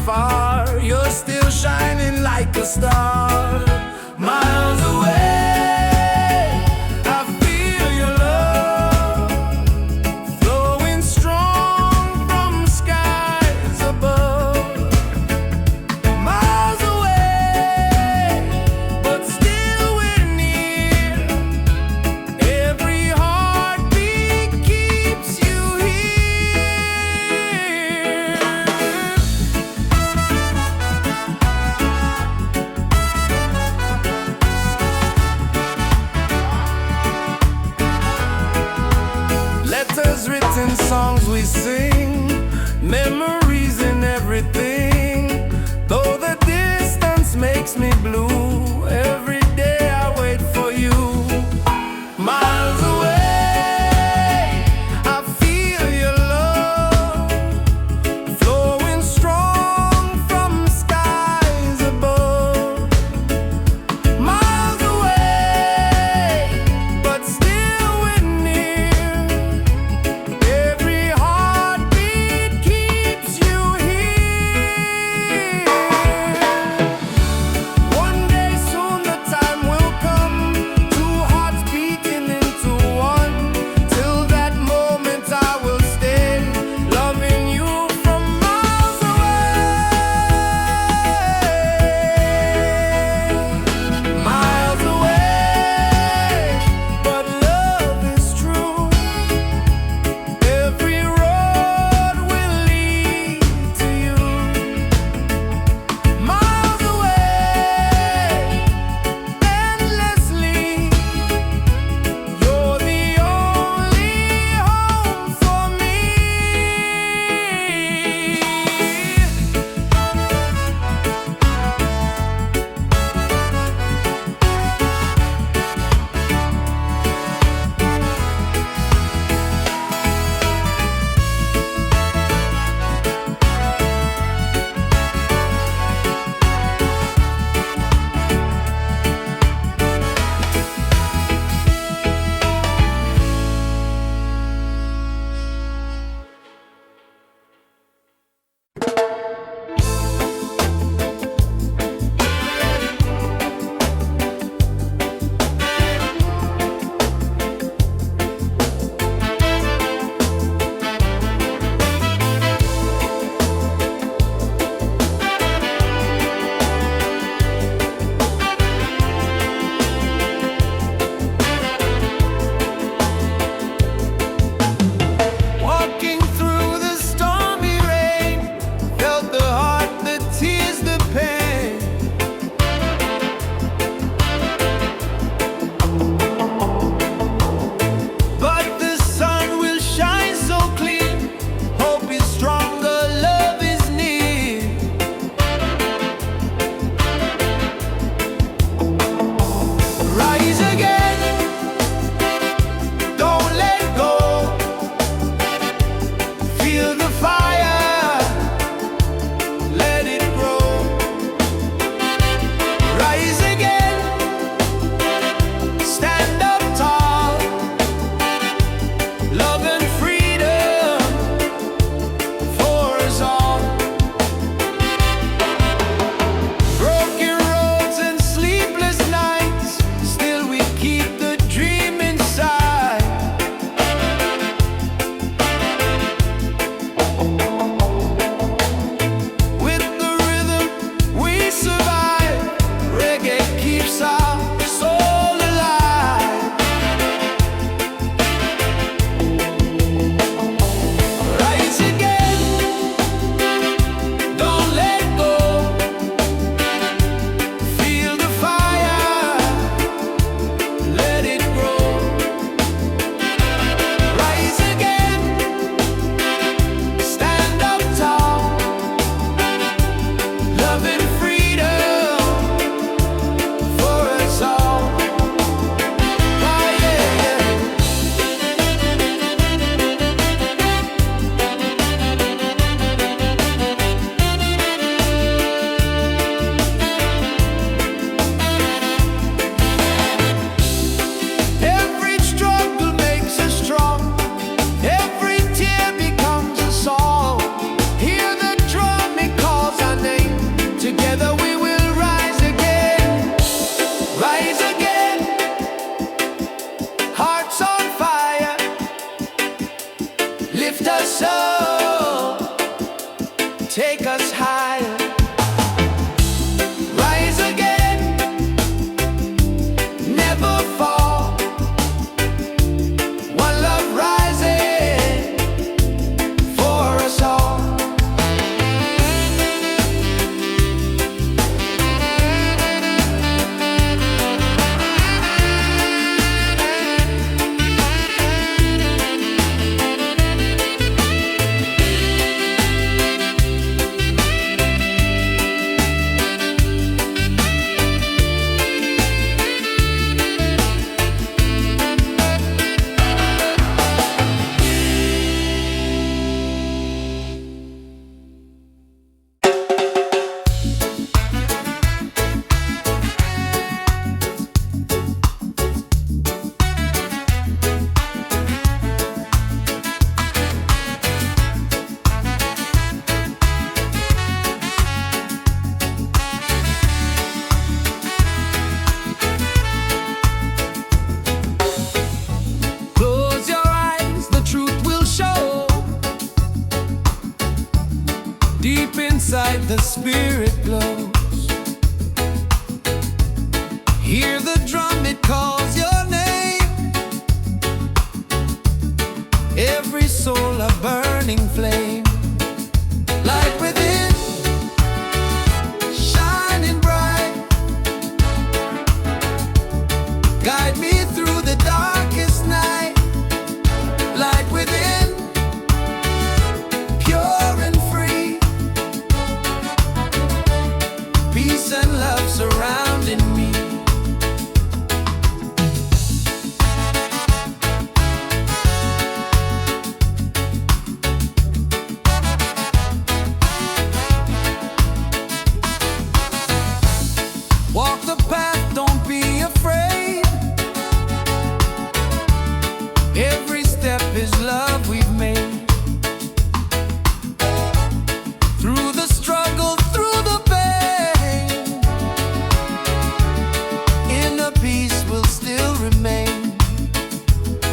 far, you're still shining like a star. Miles away, I feel your love flowing strong from skies above. Miles away, but still we're near. Every heartbeat keeps you here. Letters written, songs we sing, memories in everything. Though the distance makes me blue, every day I wait for you. Miles away, I feel your love flowing strong from skies above. Miles away, but still we're near. Every heartbeat keeps you here. take us higher. Rise again, never fall. One love rising for us all. Deep inside the spirit glows. Hear the drum, it calls your name. Every soul a burning flame. Light within, shining bright. Guide me through the darkest night. Light within, pure and free. Peace and love surrounding me. Walk the path, don't be afraid. Every step is love we've made. Through the struggle, through the pain, inner peace will still remain.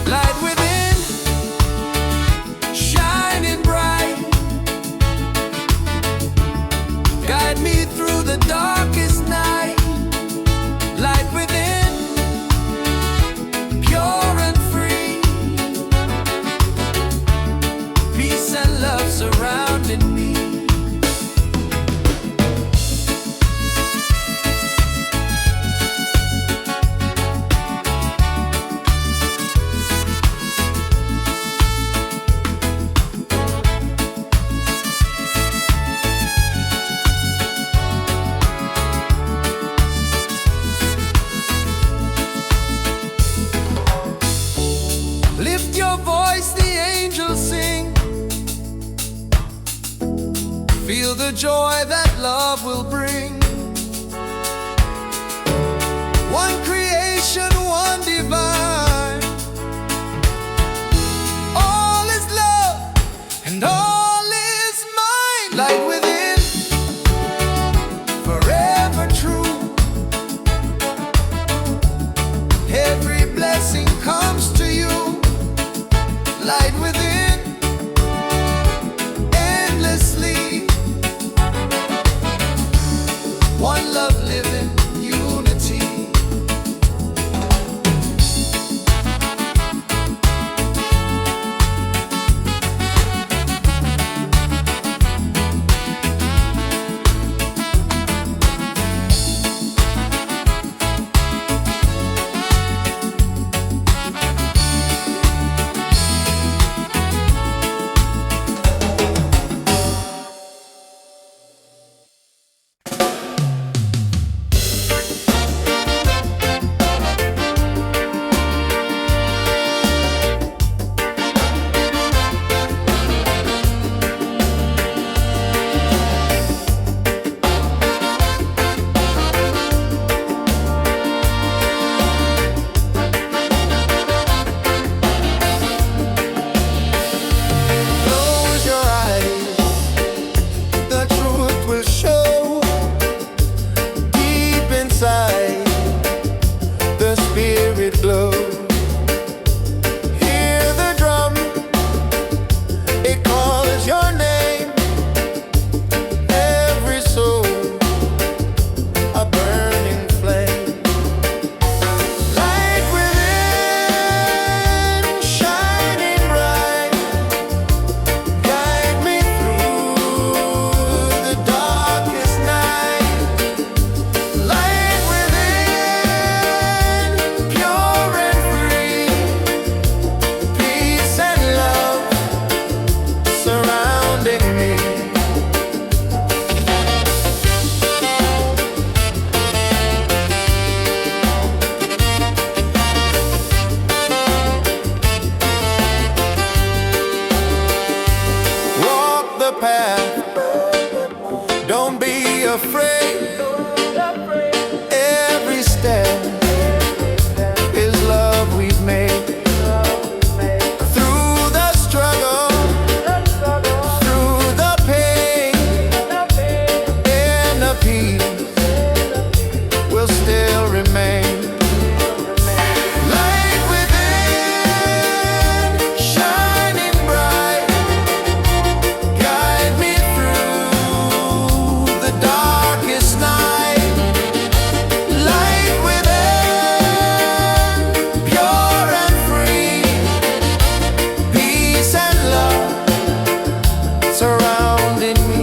Light within, shining bright. Guide me through the darkest night. Light within, pure and free. Peace and love surrounding me. Lift your voice, the angels sing. Feel the joy that love will bring. One creation, one divine. All is love and all is mine. Light within, forever true. Every blessing comes to you. Light within, endlessly. One love living, unity. the path. Don't be afraid. Every step is love we've made. Through the struggle, through the pain, and the peace will still remain. Light within, shining bright, guide me through the darkest night. Light within, pure and free, peace and love surrounding me.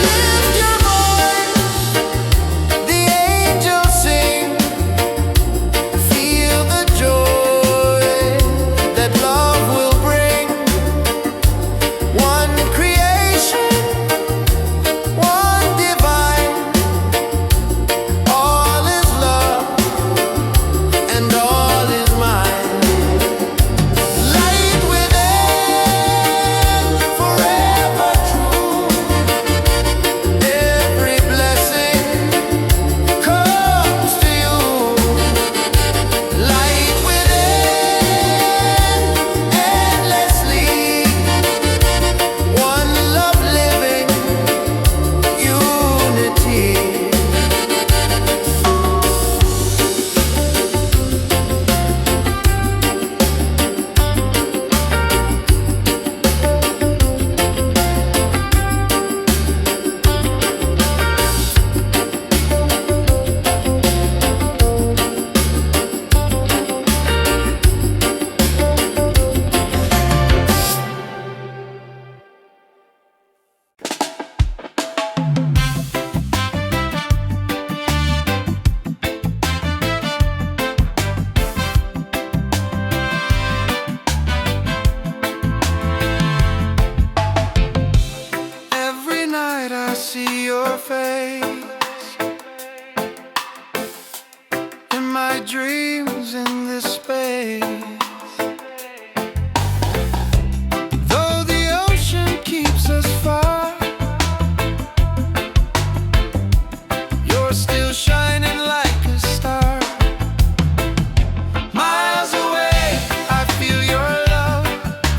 Lift your voice, the angels sing. Feel the joy that love will bring. One creation, one divine. All is love and all is mine. Light within, forever true. Every blessing comes to you. Light within, endlessly. One love living, unity. Every night I see your face in my dreams in this space. Though the ocean keeps us far, you're still shining like a star. Miles away, I feel your love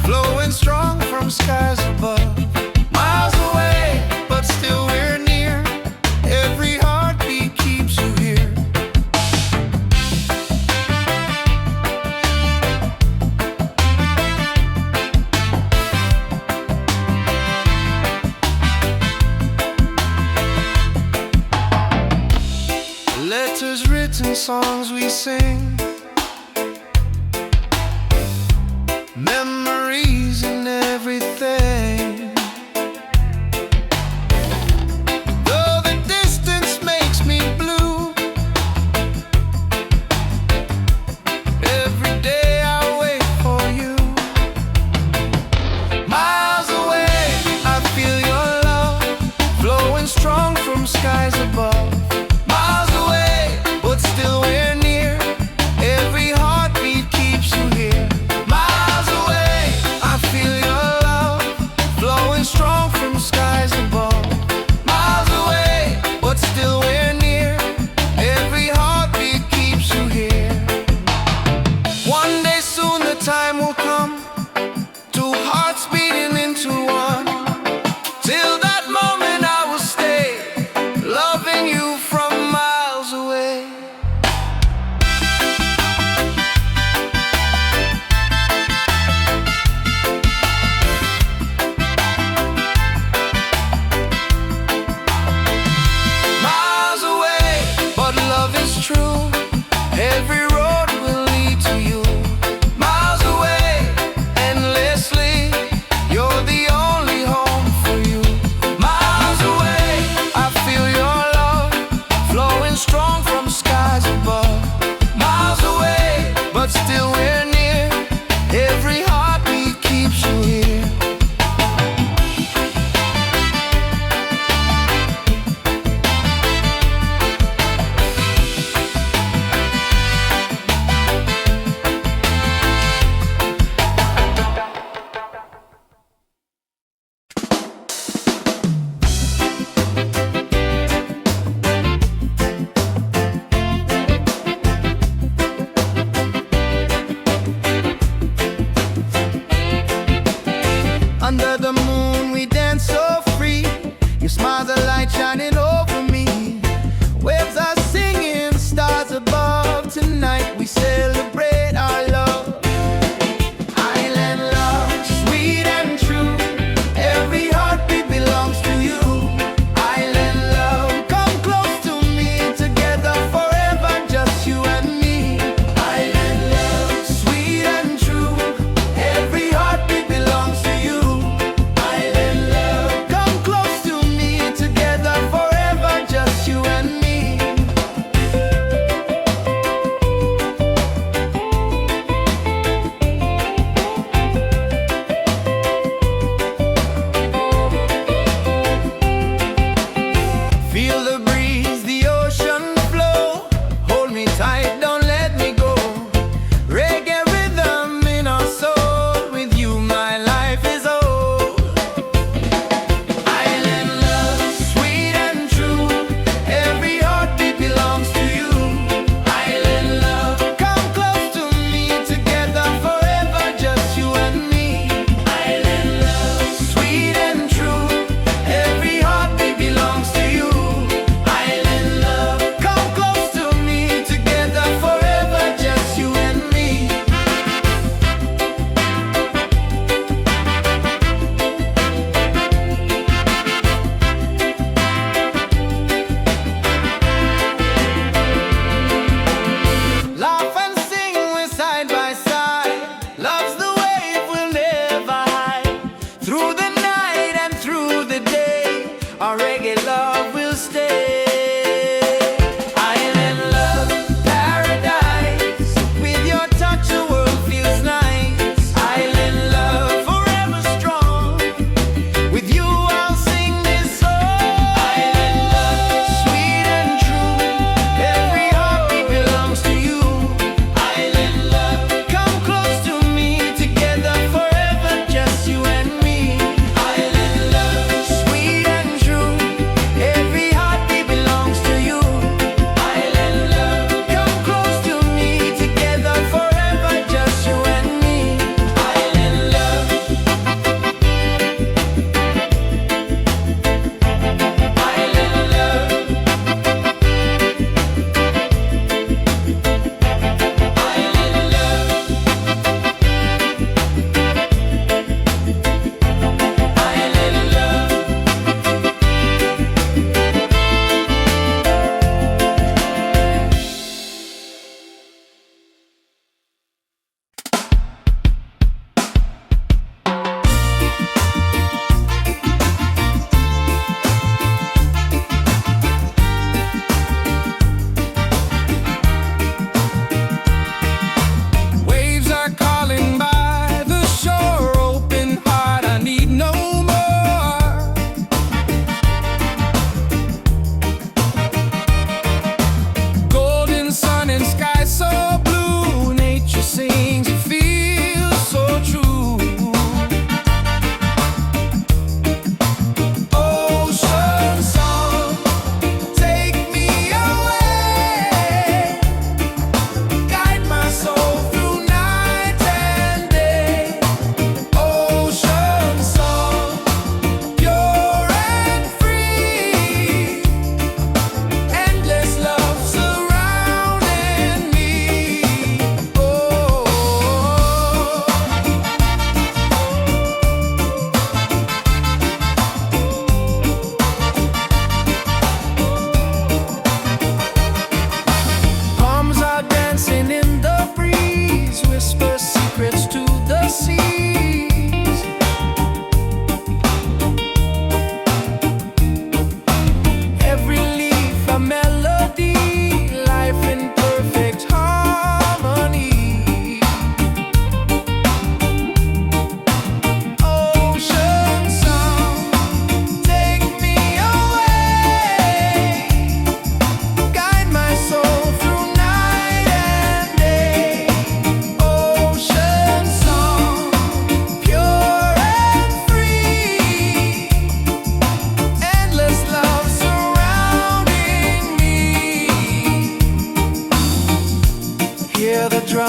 flowing strong from skies above. Miles away, but still we're near. Every heartbeat keeps you here. Letters written, songs we sing, memories and everything. Though the distance makes me blue, every day I wait for you. Miles away, I feel your love flowing strong from skies above. Miles away, but still we're near.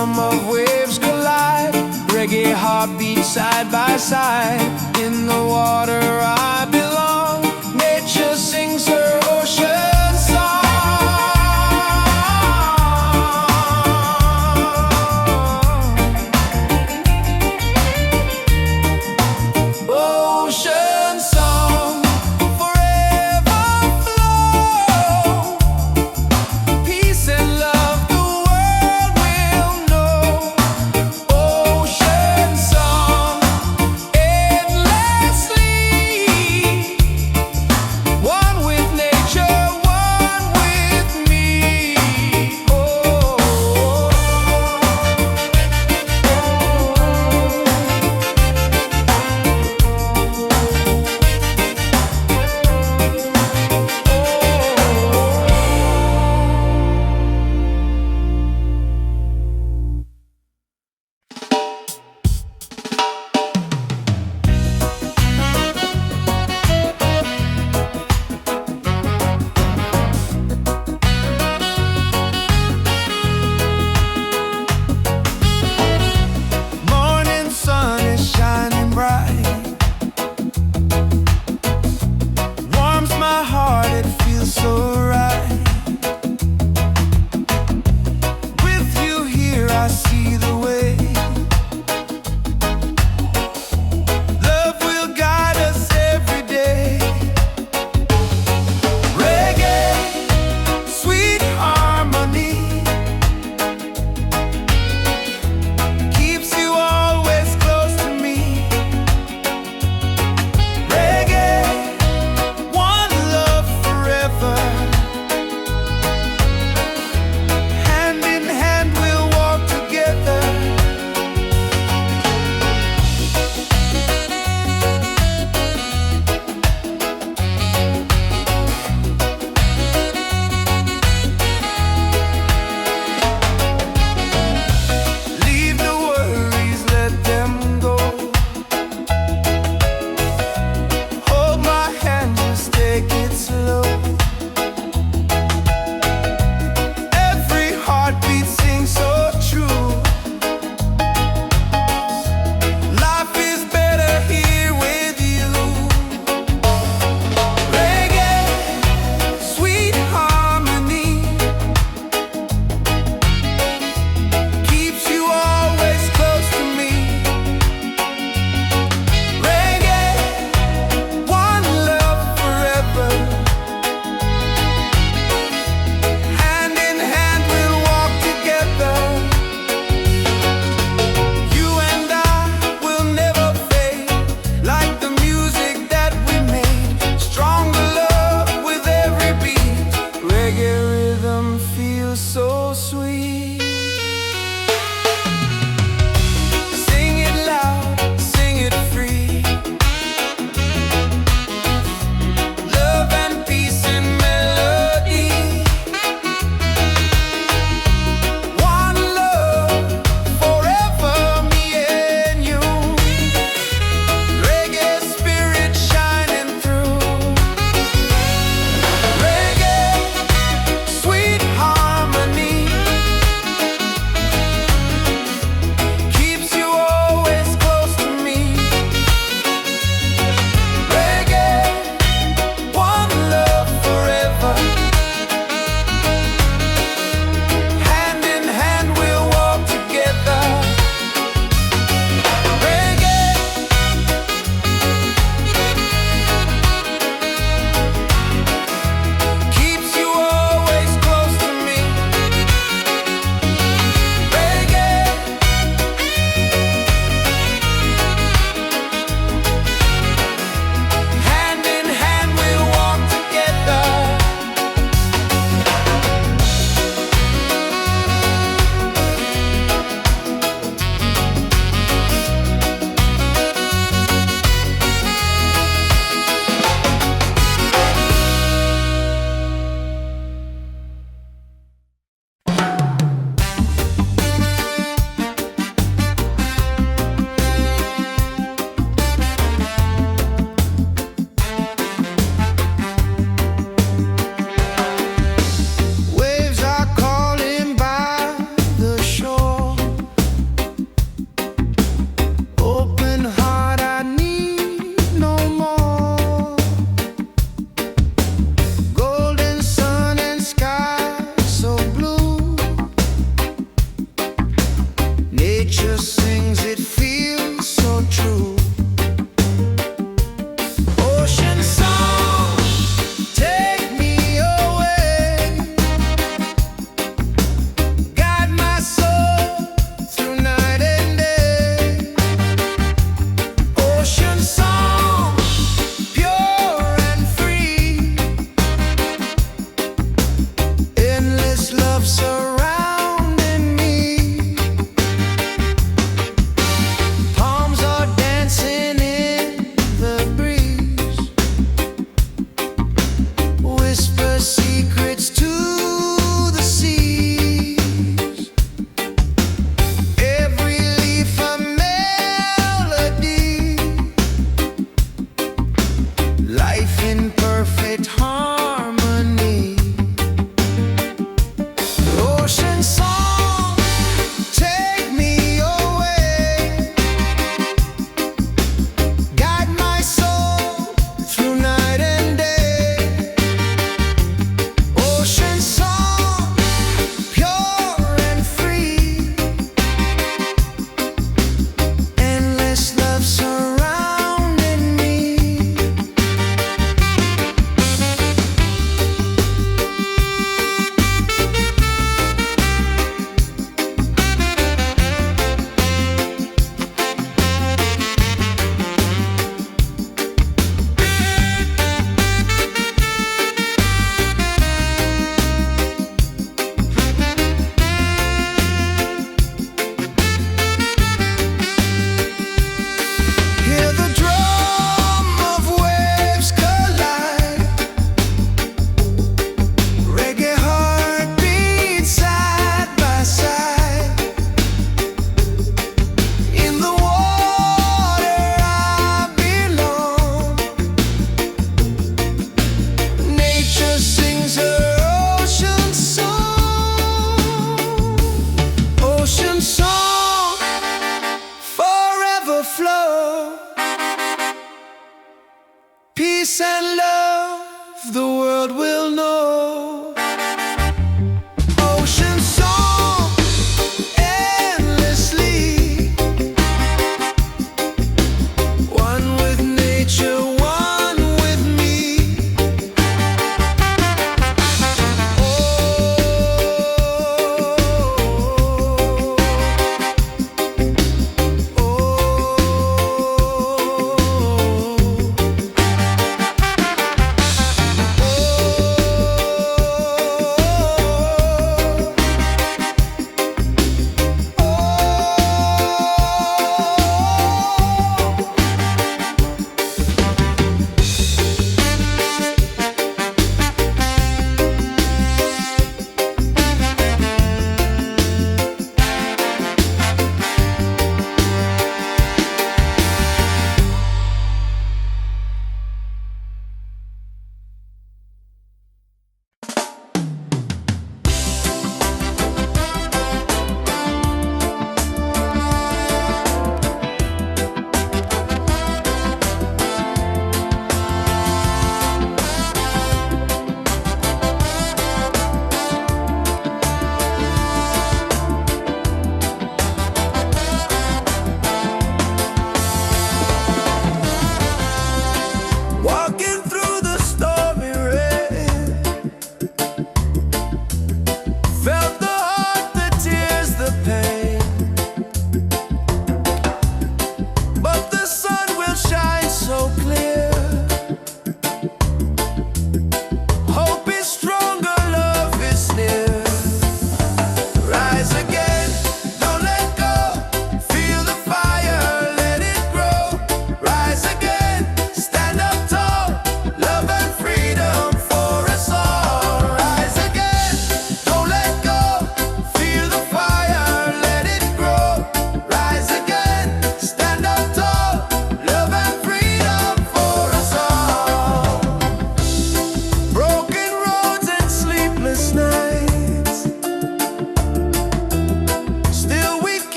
rhythm of waves collide. Reggae heartbeat side by side. In the water I belong. Nature sings her ocean song. Ocean song, forever flow. Peace and love the world will know. Ocean song, endlessly love surrounding me. Palms are dancing in the breeze. Whisper secrets to the seas. Every leaf a melody. Life in perfect harmony.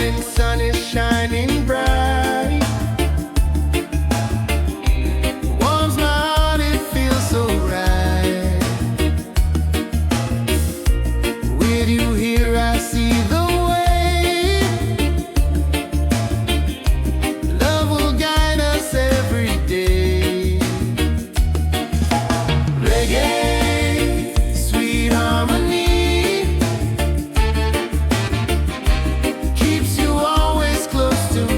morning sun is shining bright. Warms my heart, it feels so right. With you here I see the way. Love will guide us every day. Reggae, sweet harmony, keeps you always close to me.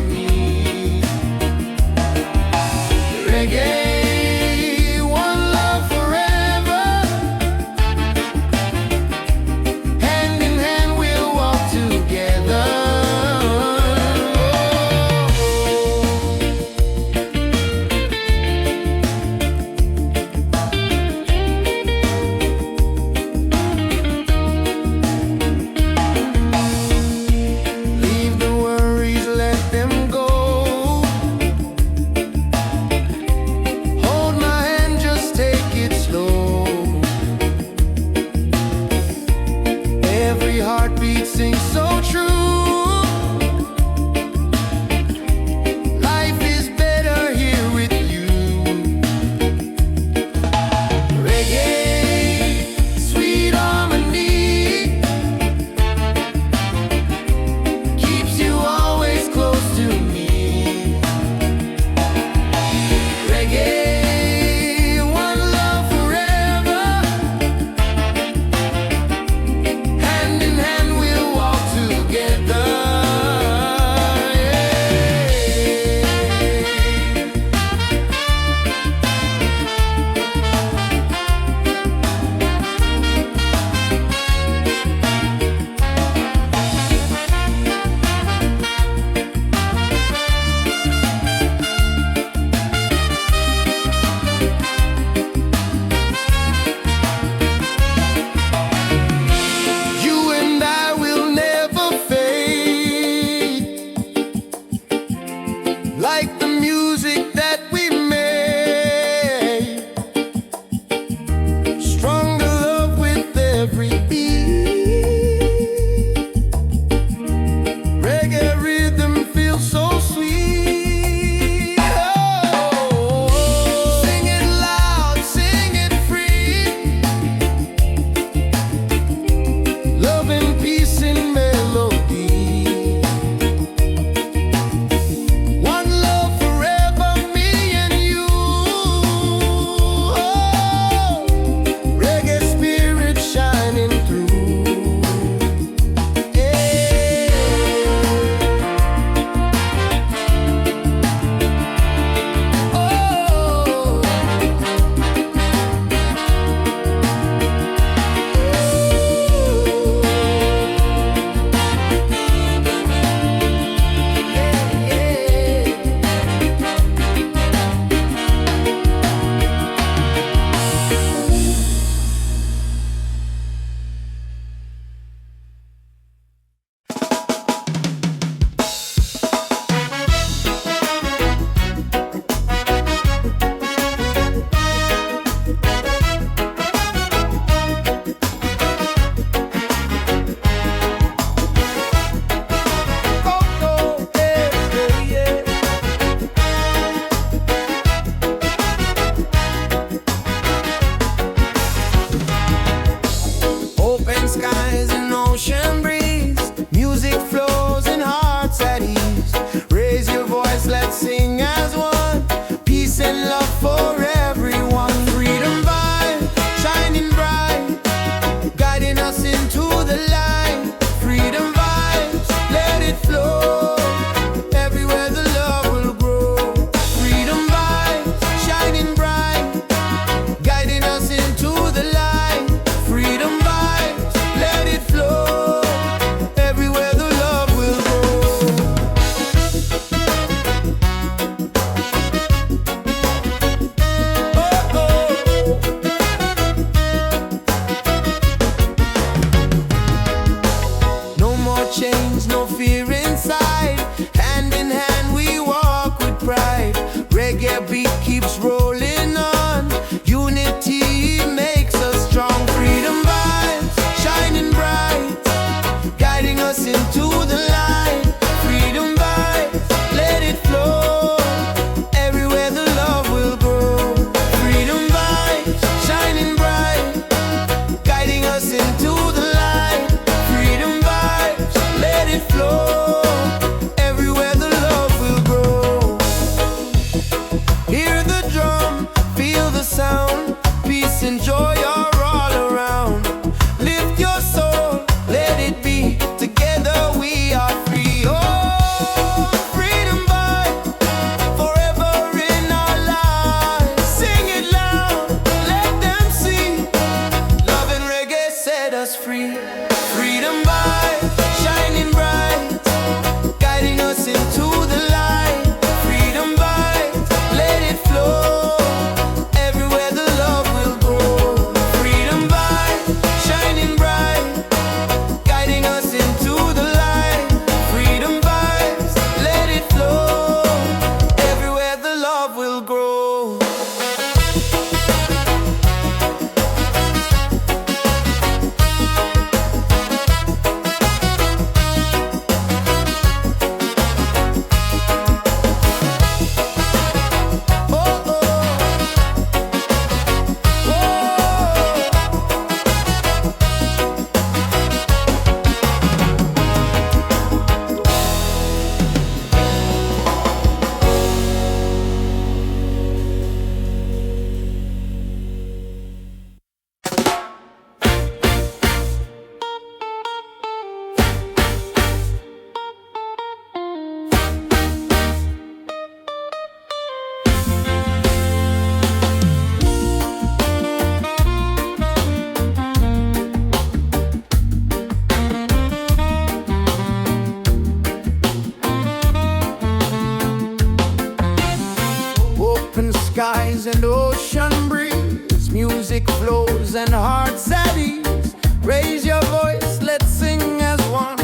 flows and hearts at ease. Raise your voice, let's sing as one.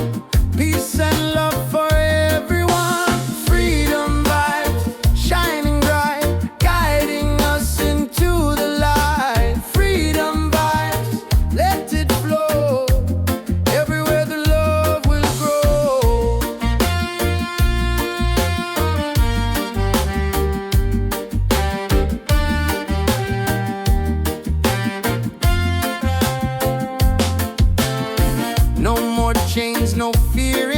Peace and love for everyone. Freedom vibes, shining bright, guiding us into the light. Freedom vibes, let it flow. Everywhere the love will grow. No more chains, no fear